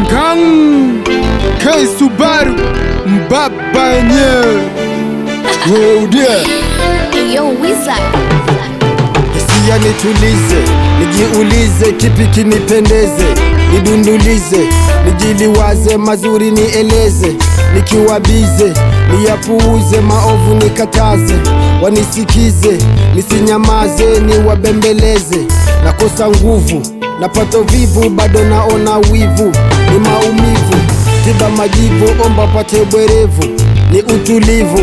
Kang Kai Subaru Mbaba yenyewe. Oh dear. Yo Wizard. Hisia nitulize, nijiulize kipi kinipendeze, nidundulize, nijiliwaze mazuri nieleze, nikiwabize, niyapuuze maovu nikataze, wanisikize, nisinyamaze, niwabembeleze, nakosa nguvu, napata vivu, bado naona wivu, ni maumivu, tiba majivu, omba pate bwerevu, ni utulivu,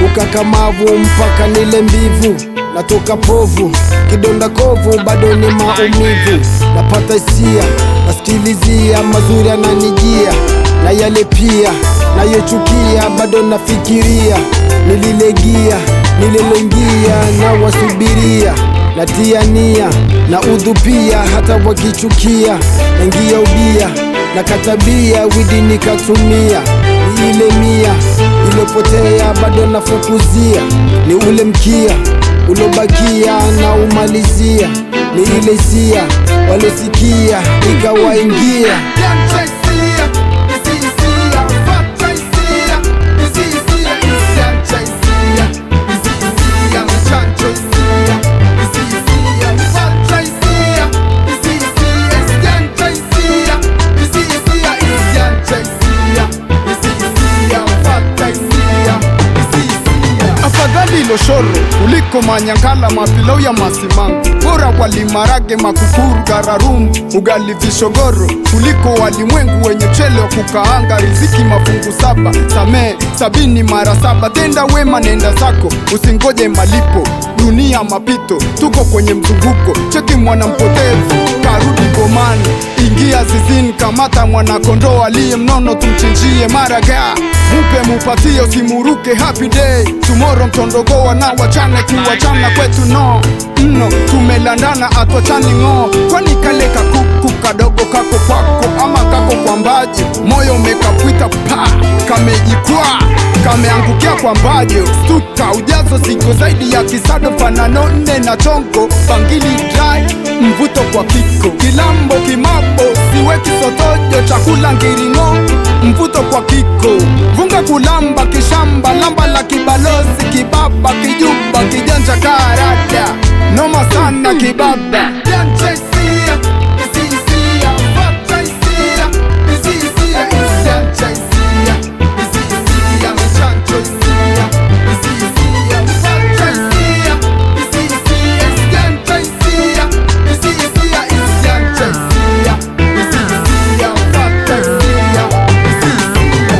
ukakamavu, mpaka nile mbivu, natoka povu, kidonda kovu, bado ni maumivu, napata hisia, nasikilizia, mazuri ananijia, na yale pia nayochukia, bado nafikiria, nililegia, nililengia, na wasubiria, natia nia, na udhupia, hata wakichukia, nangia ubia, na katabia, widi nikatumia, ni ile mia, ilopotea, bado nafukuzia, ni ule mkia ulobakia na umalizia, ni ile hisia walosikia ikawaingia. Afadhali loshoro kuliko manyangala, mapilau ya masimangu, bora wali marage, makukuru, gararumu, ugali vishogoro kuliko walimwengu wenye chele wa kukaanga, riziki mafungu saba, samee 70 mara 7, tenda wema nenda zako, usingoje malipo, dunia mapito, tuko kwenye mzunguko, cheki mwana mpotevu karudi bomani, ingia zizini, kamata mwana kondoo aliye mnono, tumchinjie maraga, mupe mupatie, usimuruke, happy day tomorrow, mtondogoa na wachane, kuwachana kwetu no mno, tumelandana atwachani ng'o, kwani kale kakuku kadogo kako kwako, ama kako kwa mbaji, moyo umekapwita pa, kamejikwa kameangukia kwa mbajo, stuka ujazo sigo zaidi ya kisado, fanano nne na chongo, bangili dry, mvuto kwa kiko, kilambo kimabo, siweki sotojo, chakula ngiringo, mvuto kwa kiko, vunga kulamba kishamba, lamba la kibalozi, kibaba kijuba, kijanja karada, noma sana kibaba.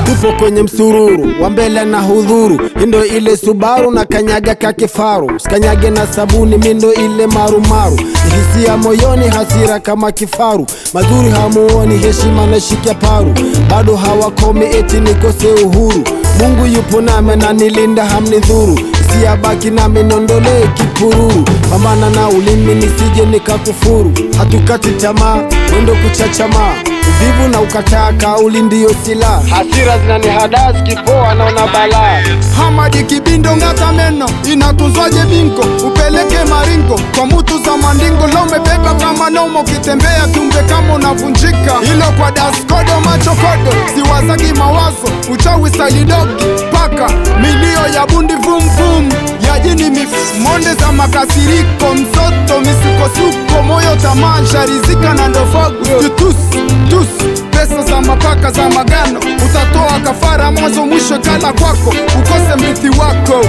Tupo kwenye msururu wa mbele na hudhuru, hindo ile Subaru na kanyaga kakifaru, skanyage na sabuni, mindo ile marumaru, hisia moyoni, hasira kama kifaru, mazuri hamuoni, heshima na shikia paru, bado hawakome eti nikose uhuru, Mungu yupo nami na nilinda hamnidhuru, hisia baki nami nondole kipururu, pambana na ulimi nisije nikakufuru, hatukati tamaa, mwendo kuchachamaa, uvivu na ukataa, kauli ndiyo silaha, hasira zinanihada zikipoa naona balaa, Hamadi kibindo ngata meno, inatuzwaje bingo, upeleke maringo, kwa mutu za mandingo, leo umebeba kama nomo, kitembea kiumbe kama unavunjika, ilo kwa daskodo machokodo, siwazagi mawazo, uchawi salidogi, paka milio ya bundi vum vum, ya jini monde za makasiriko, msoto misukosuko, moyo tamasha, rizika na ndofagu, tus pesa za mapaka za magano, utatoa kafara mwanzo mwisho, kala kwako ukose mrithi wako.